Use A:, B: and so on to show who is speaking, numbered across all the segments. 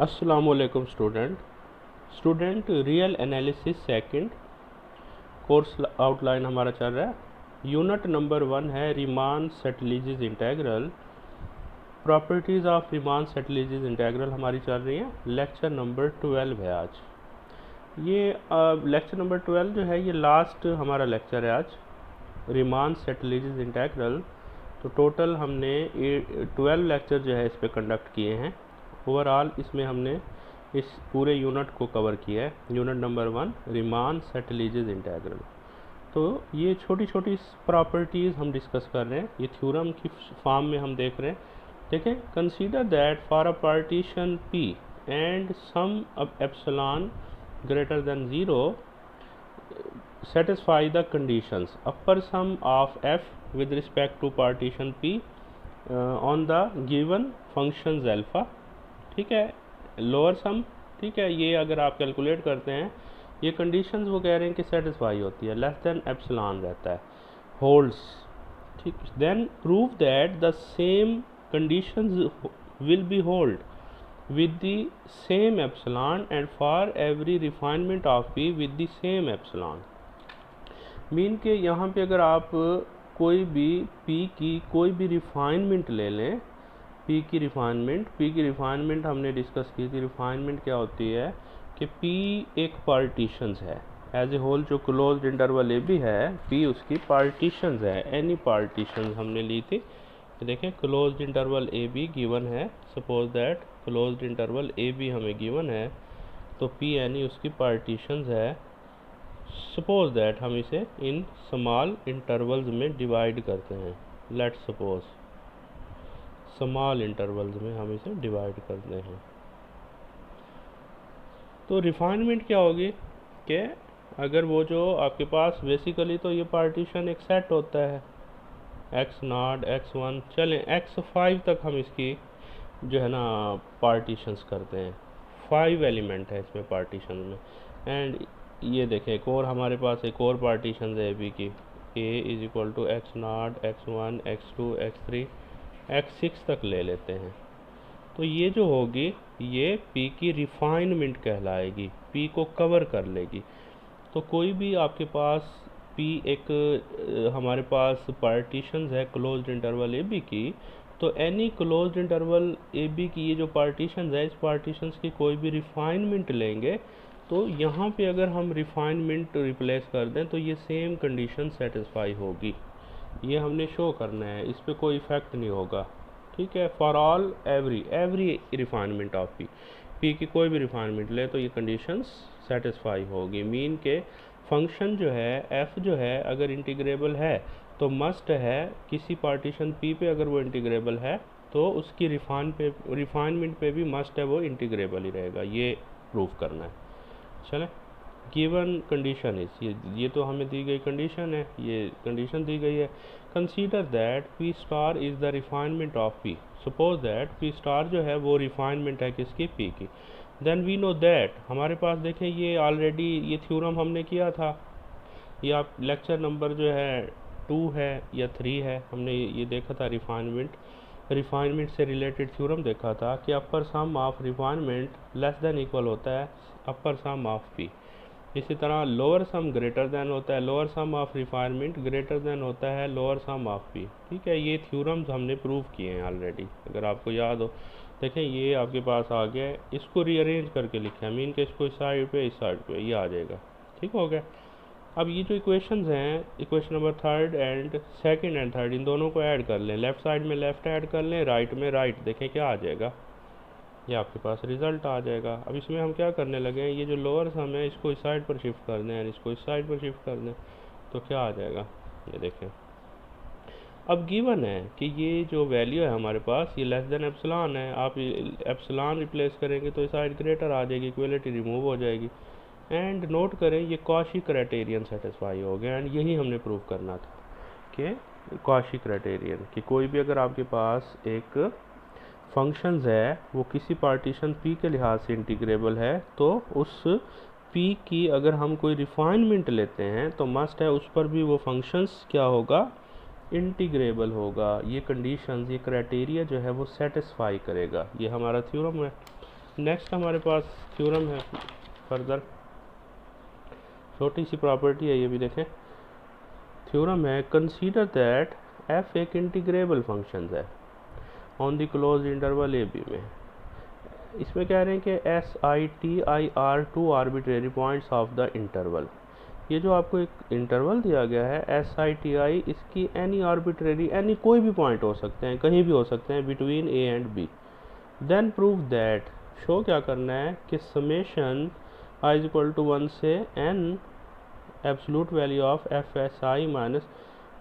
A: अस्सलामुअलैकुम student real analysis second course outline हमारा चल रहा है। यूनिट नंबर 1 है Riemann Stieltjes integral. Properties of Riemann Stieltjes integral हमारी चल रही है। लेक्चर नंबर 12 है आज। ये लेक्चर नंबर 12 जो है ये लास्ट हमारा लेक्चर है आज, रीमान सेटलिजीज इंटेग्रल। तो टोटल हमने 12 लेक्चर जो है इस पर कंडक्ट किए हैं। ओवरऑल इसमें हमने इस पूरे यूनिट को कवर किया है। Unit number 1 Riemann Stieltjes integral. तो ये छोटी छोटी प्रॉपर्टीज़ हम डिस्कस कर रहे हैं, ये थ्योरम की फॉर्म में हम देख रहे हैं। देखें, consider that for a partition P and sum of epsilon greater than 0 satisfy the conditions upper sum of f with respect to partition P on the given functions alpha, ठीक है, lower sum, ठीक है। ये अगर आप calculate करते हैं, ये कंडीशंस वो कह रहे हैं कि सेटिस्फाई होती है, लेस देन एप्सिलॉन रहता है, होल्ड्स, ठीक। Then prove that the same conditions will be hold with the same epsilon and for every refinement of P with the same epsilon। Mean के यहाँ पे अगर आप कोई भी P की कोई भी रिफाइनमेंट ले लें, P की रिफाइनमेंट हमने डिस्कस की थी। रिफाइनमेंट क्या होती है कि P एक पार्टीशंस है, एज ए होल जो क्लोज्ड इंटरवल ए भी है, P उसकी पार्टीशंस है। एनी पार्टीशंस हमने ली थी, देखें closed interval A B given है, suppose that closed interval A B हमें गिवन है, तो P यानी उसकी पार्टीशंस है। सपोज दैट हम इसे इन स्मॉल इंटरवल्स में डिवाइड करते हैं, लेट सपोज स्मॉल इंटरवल्स में हम इसे डिवाइड करते हैं। तो रिफाइनमेंट क्या होगी कि अगर वो जो आपके पास बेसिकली तो ये पार्टीशन एक सेट होता है, x0 x1, चलें x5 तक हम इसकी जो है ना पार्टीशंस करते हैं। 5 एलिमेंट है इसमें पार्टीशन में। एंड ये देखें एक और हमारे पास एक और पार्टीशन है बी की, a is equal to x0 x1 x2 x3 x6 तक ले लेते हैं। तो ये जो होगी ये P की रिफाइनमेंट कहलाएगी, P को कवर कर लेगी। तो कोई भी आपके पास P एक हमारे पास पार्टीशंस है क्लोज्ड इंटरवल ए बी की, तो any closed interval A B की ये जो पार्टीशंस है, इस पार्टीशंस की कोई भी रिफाइनमेंट लेंगे, तो यहाँ पे अगर हम रिफाइनमेंट रिप्लेस कर दें तो ये सेम कंडीशन सेटिस्फाई होगी। ये हमने शो करना है, इस पर कोई इफेक्ट नहीं होगा, ठीक है। For all every refinement of P की कोई भी रिफाइनमेंट ले तो ये कंडीशंस सेटिस्फाई होगी। मीन के फंक्शन जो है f जो है अगर इंटीग्रेबल है तो मस्ट है किसी पार्टीशन P पे, अगर वो इंटीग्रेबल है तो उसकी रिफाइनमेंट पे भी मस्ट है वो इंटीग्रेबल ही रहेगा। ये प्रूफ करना है। चलें, गिवन कंडीशन इस ये तो हमें दी गई कंडीशन है, ये कंडीशन दी गई है। Consider that P star is the refinement of P। Suppose that P star जो है वो रिफाइनमेंट है किसकी, P की। देन वी नो दैट, हमारे पास देखें ये ऑलरेडी ये थ्योरम हमने किया था, ये आप लेक्चर नंबर जो है 2 है या 3 है, हमने ये देखा था रिफाइनमेंट से रिलेटेड थ्योरम देखा था कि upper sum of refinement less than equal होता है अपर सम ऑफ P। इसी तरह लोअर सम ग्रेटर देन होता है, lower sum of refinement greater than होता है लोअर सम ऑफ P, ठीक है। ये थ्योरम्स हमने प्रूव किए हैं ऑलरेडी, अगर आपको याद हो। देखें ये आपके पास आ गया है, इसको रीअरेंज करके लिखा है, मीन के इसको इस साइड पे इस साइड पे ये आ जाएगा, ठीक हो गया। अब ये जो इक्वेशंस हैं, equation number 3 and second and third, इन दोनों को ऐड कर लें। लेफ्ट साइड में लेफ्ट ऐड कर लें, राइट में राइट, देखें क्या आ जाएगा, ये आपके पास रिजल्ट आ जाएगा। अब इसमें हम क्या करने लगे हैं, ये जो लोअर सम है इसको इस साइड पर शिफ्ट कर दें, इसको इस साइड पर शिफ्ट कर दें, तो क्या आ जाएगा, ये देखें। अब गिवन है कि ये जो वैल्यू है हमारे पास ये लेस देन एप्सिलॉन है, आप एप्सिलॉन रिप्लेस करेंगे तो इस साइड ग्रेटर आ जाएगी, इक्वलिटी रिमूव हो जाएगी। एंड नोट करें ये कॉशी क्राइटेरियन सेटिस्फाई हो गया, एंड यही हमने प्रूव करना था कि कॉशी क्राइटेरियन कि कोई भी अगर आपके पास एक फंक्शंस है वो किसी पार्टीशन P के लिहाज से इंटीग्रेबल है, तो उस P की अगर हम कोई रिफाइनमेंट लेते हैं तो मस्ट है उस पर भी वो फंक्शंस क्या होगा, इंटीग्रेबल होगा। ये कंडीशंस, ये क्राइटेरिया जो है वो सेटिस्फाई करेगा। ये हमारा थ्योरम है, नेक्स्ट हमारे पास थ्योरम है फर्दर, छोटी सी प्रॉपर्टी है ये भी देखें। थ्योरम है कंसीडर दैट एफ एक इंटीग्रेबल फंक्शन है on the close interval A B में। इसमें कह रहे हैं कि S I T I are two arbitrary points of the interval. ये जो आपको एक इंटरवल दिया गया है एस आई टी आई, इसकी एनी आर्बिट्रेरी एनी कोई भी पॉइंट हो सकते हैं, कहीं भी हो सकते हैं between A and B. Then prove that, show क्या करना है कि summation I is equal to 1 से N absolute value of F S I minus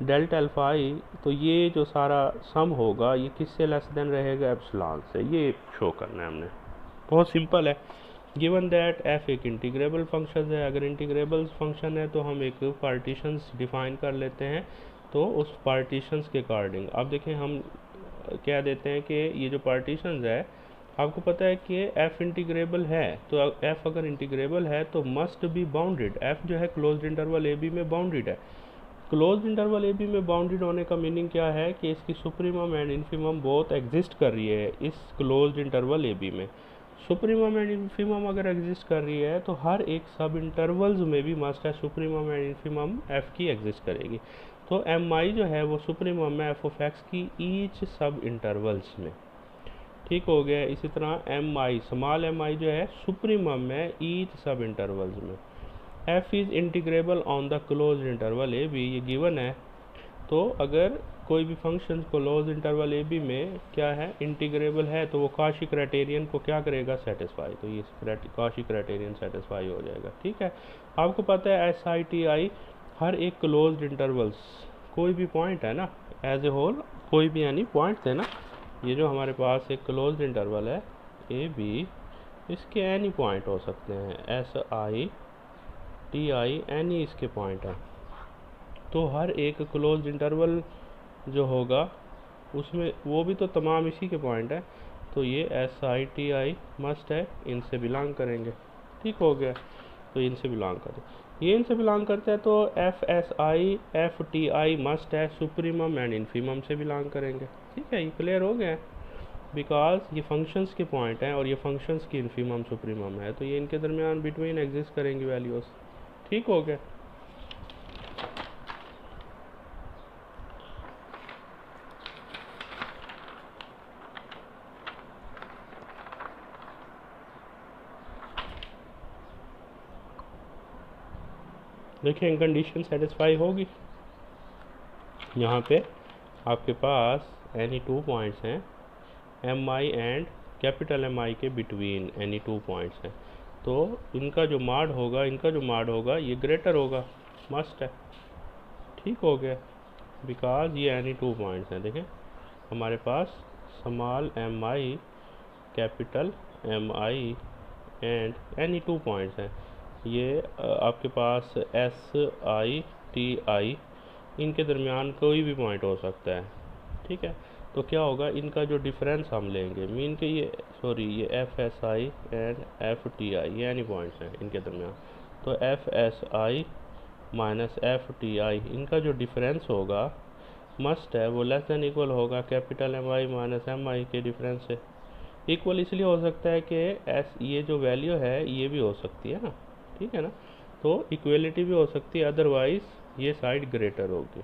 A: delta alpha I, तो ये जो सारा सम होगा ये किससे लेस देन रहेगा, एप्सिलॉन से। ये शो करना है हमने, बहुत सिंपल है। गिवन दैट एफ एक इंटीग्रेबल फंक्शन है, अगर इंटीग्रेबल फंक्शन है तो हम एक पार्टीशंस डिफाइन कर लेते हैं, तो उस पार्टीशंस के अकॉर्डिंग अब देखें हम क्या देते हैं कि ये जो पार्टीशंस है, आपको पता है कि एफ इंटीग्रेबल है, तो एफ अगर इंटीग्रेबल है तो मस्ट बी बाउंडेड। एफ जो है क्लोज्ड इंटरवल ए बी में बाउंडेड है। क्लोज्ड इंटरवल ए बी में बाउंडेड होने का मीनिंग क्या है कि इसकी supremum and infimum both exist कर रही है इस क्लोज्ड इंटरवल ए बी में। सुप्रीमम एंड इन्फीमम अगर एग्जिस्ट कर रही है तो हर एक सब इंटरवल्स में भी मस्ट है सुप्रीमम एंड इन्फीमम एफ की एग्जिस्ट करेगी। तो एम आई जो है वो सुप्रीमम है एफ ऑफ एक्स की ईच सब इंटरवल्स में। ठीक हो गया। इसी तरह M I small M I जो है सुप्रीमम है ईच सब इंटरवल्स में। F is integrable on the close interval A B, ये गिवन है। तो अगर कोई भी function close interval A B में क्या है, इंटीग्रेबल है, तो वो कॉची क्राइटेरियन को क्या करेगा, सेटिस्फाई। तो ये कॉची क्राइटेरियन सेटिस्फाई हो जाएगा। ठीक है। आपको पता है एस आई टी आई हर एक क्लोज इंटरवल्स, कोई भी पॉइंट है ना एज ए होल, कोई भी यानी पॉइंट थे ना, ये जो हमारे पास एक क्लोज इंटरवल है ए बी, इसके एनी पॉइंट हो सकते हैं, S I T I any इसके पॉइंट है। तो हर एक क्लोज इंटरवल जो होगा उसमें वो भी तो तमाम इसी के पॉइंट है, तो ये S I T I must है, इनसे बिलोंग करेंगे। ठीक हो गया। तो इनसे बिलोंग करें, ये इनसे बिलोंग करते हैं, तो F S I F T I must है सुप्रीमम एंड इन्फीमम से बिलोंग करेंगे। ठीक है, ये क्लियर हो गया। बिकॉज ये फंक्शंस के पॉइंट हैं और ये फंक्शंस की इन्फीमम सुप्रीमम है, तो ये इनके दरमियान बिटवीन एग्जिस्ट करेंगी वैल्यूज़। ठीक हो गया। देखिए कंडीशन सेटिस्फाई होगी। यहाँ पे आपके पास एनी टू पॉइंट्स हैं M I and capital M I के बिटवीन एनी टू पॉइंट्स हैं, तो इनका जो माड होगा ये ग्रेटर होगा, मस्ट है। ठीक हो गया। बिकॉज ये एनी टू पॉइंट्स हैं। देखें हमारे पास small M I capital M I and any two points हैं। ये आपके पास एस आई टी आई, इनके दरमियान कोई भी पॉइंट हो सकता है। ठीक है। तो क्या होगा, इनका जो डिफरेंस हम लेंगे मीन के ये F S I and F T I ये एनी पॉइंट्स हैं इनके दरमियान, तो F S I minus F T I इनका जो डिफरेंस होगा मस्ट है वो लेस दैन इक्वल होगा capital M I minus M I के डिफरेंस से। इक्वल इसलिए हो सकता है कि एस ये जो वैल्यू है ये भी हो सकती है ना, ठीक है ना, तो इक्वलिटी भी हो सकती है, अदरवाइज ये साइड ग्रेटर होगी।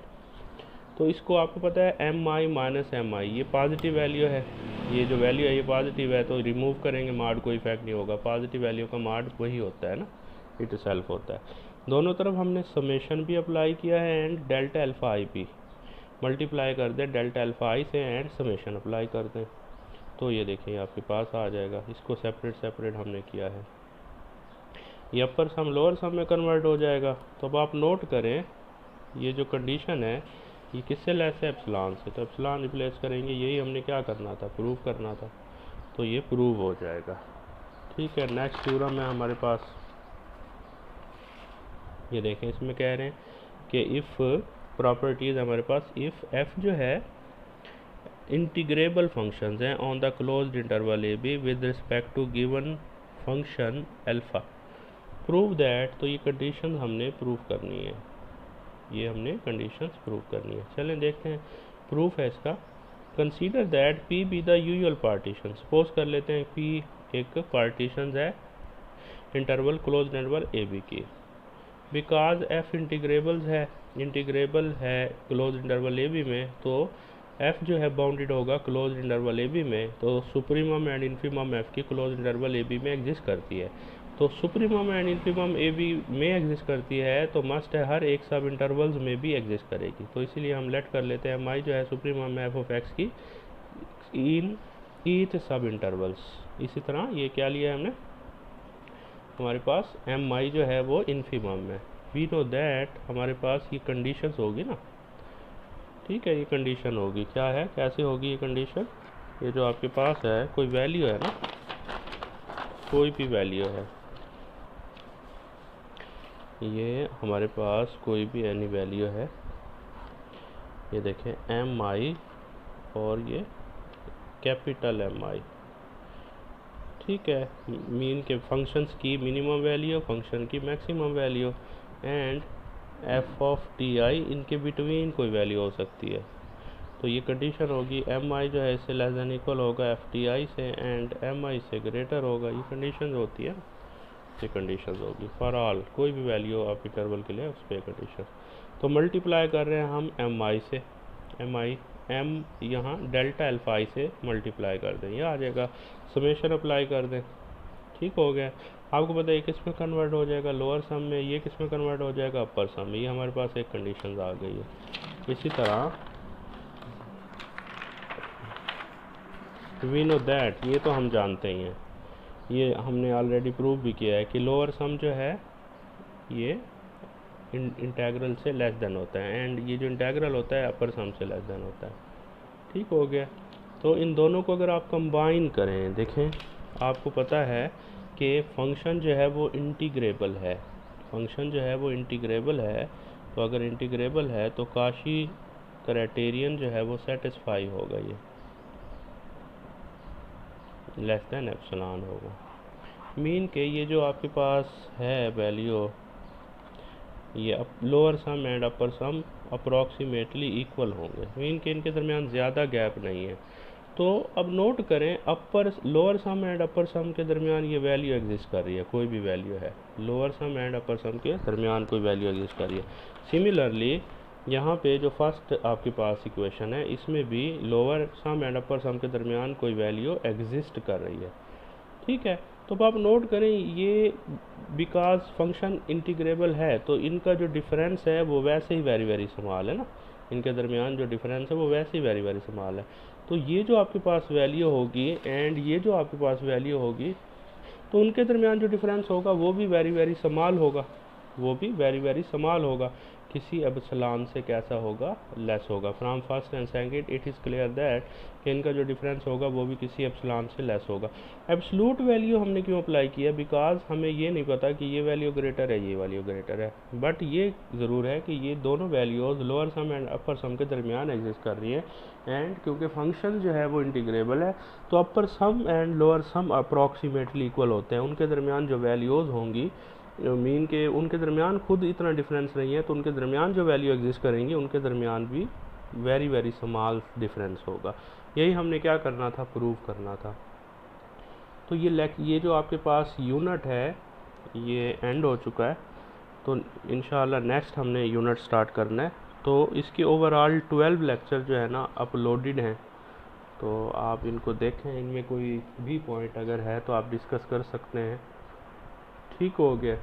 A: तो इसको आपको पता है एम आई माइनस एम आई ये पॉजिटिव वैल्यू है, ये जो वैल्यू है ये पॉजिटिव है, तो रिमूव करेंगे माड कोई इफेक्ट नहीं होगा, पॉजिटिव वैल्यू का माड वही होता है ना, इट सेल्फ होता है। दोनों तरफ हमने समेशन भी अप्लाई किया है एंड डेल्टा अल्फा आई भी मल्टीप्लाई कर दें डेल्टा अल्फा आई से एंड समेशन अप्लाई कर दें, तो ये देखिए आपके पास आ जाएगा। इसको सेपरेट हमने किया है, ये अपर सम लोअर सम में कन्वर्ट हो जाएगा। तो अब आप नोट करें ये जो कंडीशन है ये किससे लेस है, एप्सिलॉन से, तो एप्सिलॉन रिप्लेस करेंगे, यही हमने क्या करना था, प्रूव करना था, तो ये प्रूव हो जाएगा। ठीक है। नेक्स्ट थ्योरम है हमारे पास, ये देखें इसमें कह रहे हैं कि इफ़ प्रॉपर्टीज़ हमारे पास, इफ़ एफ जो है इंटीग्रेबल फंक्शंस हैं on the closed interval A B with respect to given function alpha, prove that, तो ये कंडीशन हमने प्रूव करनी है, ये हमने कंडीशंस प्रूव करनी है। चलें देखते हैं प्रूफ है इसका। Consider that P B the usual partition, suppose कर लेते हैं पी एक पार्टीशन है interval close interval A B की। बिकॉज एफ इंटीग्रेबल है क्लोज इंटरवल ए बी में, तो एफ जो है बाउंडेड होगा क्लोज इंटरवल ए बी में, तो सुप्रीमम एंड इन्फीमम एफ की क्लोज इंटरवल ए बी में एग्जिस्ट करती है। तो supremum and infimum A B में एग्जिस्ट करती है तो मस्ट है हर एक सब इंटरवल्स में भी एग्जिस्ट करेगी। तो इसीलिए हम लेट कर लेते हैं माई जो है सुप्रीमम एफ ऑफ एक्स की इन ईच सब इंटरवल्स। इसी तरह ये क्या लिया है हमने, हमारे पास एम आई जो है वो इन्फीमम में। वी नो दैट हमारे पास ये कंडीशंस होगी ना, ठीक है, ये कंडीशन होगी, क्या है, कैसे होगी ये कंडीशन, ये जो आपके पास है कोई वैल्यू है ना, कोई भी वैल्यू है, ये हमारे पास कोई भी एनी वैल्यू है, ये देखें एम आई और ये कैपिटल एम आई, ठीक है, मीन के फंक्शंस की मिनिमम वैल्यू, फंक्शन की maximum value, and F of T I, इनके बिटवीन कोई वैल्यू हो सकती है। तो ये कंडीशन होगी एम आई जो है इससे लेस देन इक्वल होगा एफ टी आई से, एंड एम आई से ग्रेटर होगा। ये कंडीशन होती है, ये कंडीशन होगी फॉर ऑल, कोई भी वैल्यू आप इंटरवल के लिए उस पर कंडीशन। तो मल्टीप्लाई कर रहे हैं हम एम आई से, एम यहाँ डेल्टा अल्फा आई से मल्टीप्लाई कर दें, ये आ जाएगा, समेशन अप्लाई कर दें, ठीक हो गया। आपको पता है ये किस में कन्वर्ट हो जाएगा, लोअर सम में, ये किस में कन्वर्ट हो जाएगा, अपर सम में। ये हमारे पास एक कंडीशन आ गई है। इसी तरह वी नो दैट, ये तो हम जानते ही हैं, ये हमने ऑलरेडी प्रूव भी किया है कि लोअर सम जो है ये इंटेग्रल से लेस देन होता है, एंड ये जो इंटेग्रल होता है अपर सम से लेस देन होता है, ठीक हो गया। तो इन दोनों को अगर आप कंबाइन करें, देखें आपको पता है कि फंक्शन जो है वो इंटीग्रेबल है, फंक्शन जो है वो इंटीग्रेबल है, तो अगर इंटीग्रेबल है तो काशी क्राइटेरियन जो है वो सेटिस्फाई होगा, ये लेस देन एप्सिलॉन होगा। मीन के ये जो आपके पास है वैल्यू, ये lower sum and upper sum approximately equal होंगे, मीन के इनके दरमियान ज़्यादा गैप नहीं है। तो अब नोट करें lower sum and upper sum के दरमियान ये वैल्यू एग्जिस्ट कर रही है, कोई भी वैल्यू है, lower sum and upper sum के दरमियान कोई वैल्यू एग्जिस्ट कर रही है। सिमिलरली यहाँ पे जो फर्स्ट आपके पास इक्वेशन है इसमें भी lower sum and upper sum के दरमियान कोई वैल्यू एग्जिस्ट कर रही है, ठीक है। तो अब आप नोट करें ये बिकॉज फंक्शन इंटीग्रेबल है तो इनका जो डिफरेंस है वो वैसे ही वेरी वेरी स्मॉल है ना, इनके दरमियान जो डिफरेंस है वो वैसे ही वेरी वेरी स्मॉल है। तो ये जो आपके पास वैल्यू होगी एंड ये जो आपके पास वैल्यू होगी, तो उनके दरमियान जो डिफरेंस होगा वो भी वेरी वेरी स्मॉल होगा, वो भी वेरी वेरी स्मॉल होगा, किसी एप्सिलॉन से कैसा होगा, लेस होगा। From first and second it is clear that कि इनका जो डिफरेंस होगा वो भी किसी एप्सिलॉन से लेस होगा। एब्सोल्यूट वैल्यू हमने क्यों अप्लाई किया, बिकॉज हमें ये नहीं पता कि ये वैल्यू ग्रेटर है, ये वैल्यू ग्रेटर है, बट ये ज़रूर है कि ये दोनों values lower sum and upper sum के दरमियान एग्जिस्ट कर रही है, एंड क्योंकि फंक्शन जो है वो इंटीग्रेबल है तो upper sum and lower sum approximately equal होते हैं, उनके दरमियान जो वैल्यूज़ होंगी, मीन के उनके दरमियान खुद इतना डिफरेंस नहीं है, तो उनके दरमियान जो वैल्यू एग्जिस्ट करेंगी उनके दरमियान भी वेरी वेरी स्मॉल डिफरेंस होगा। यही हमने क्या करना था, प्रूव करना था। तो ये जो आपके पास यूनिट है ये एंड हो चुका है, तो इंशाल्लाह नेक्स्ट हमने यूनिट स्टार्ट करना है। तो इसके ओवरऑल 12 लेक्चर जो है ना अपलोडेड हैं, तो आप इनको देखें, इनमें कोई भी पॉइंट अगर है तो आप डिस्कस कर सकते हैं, ठीक हो गया।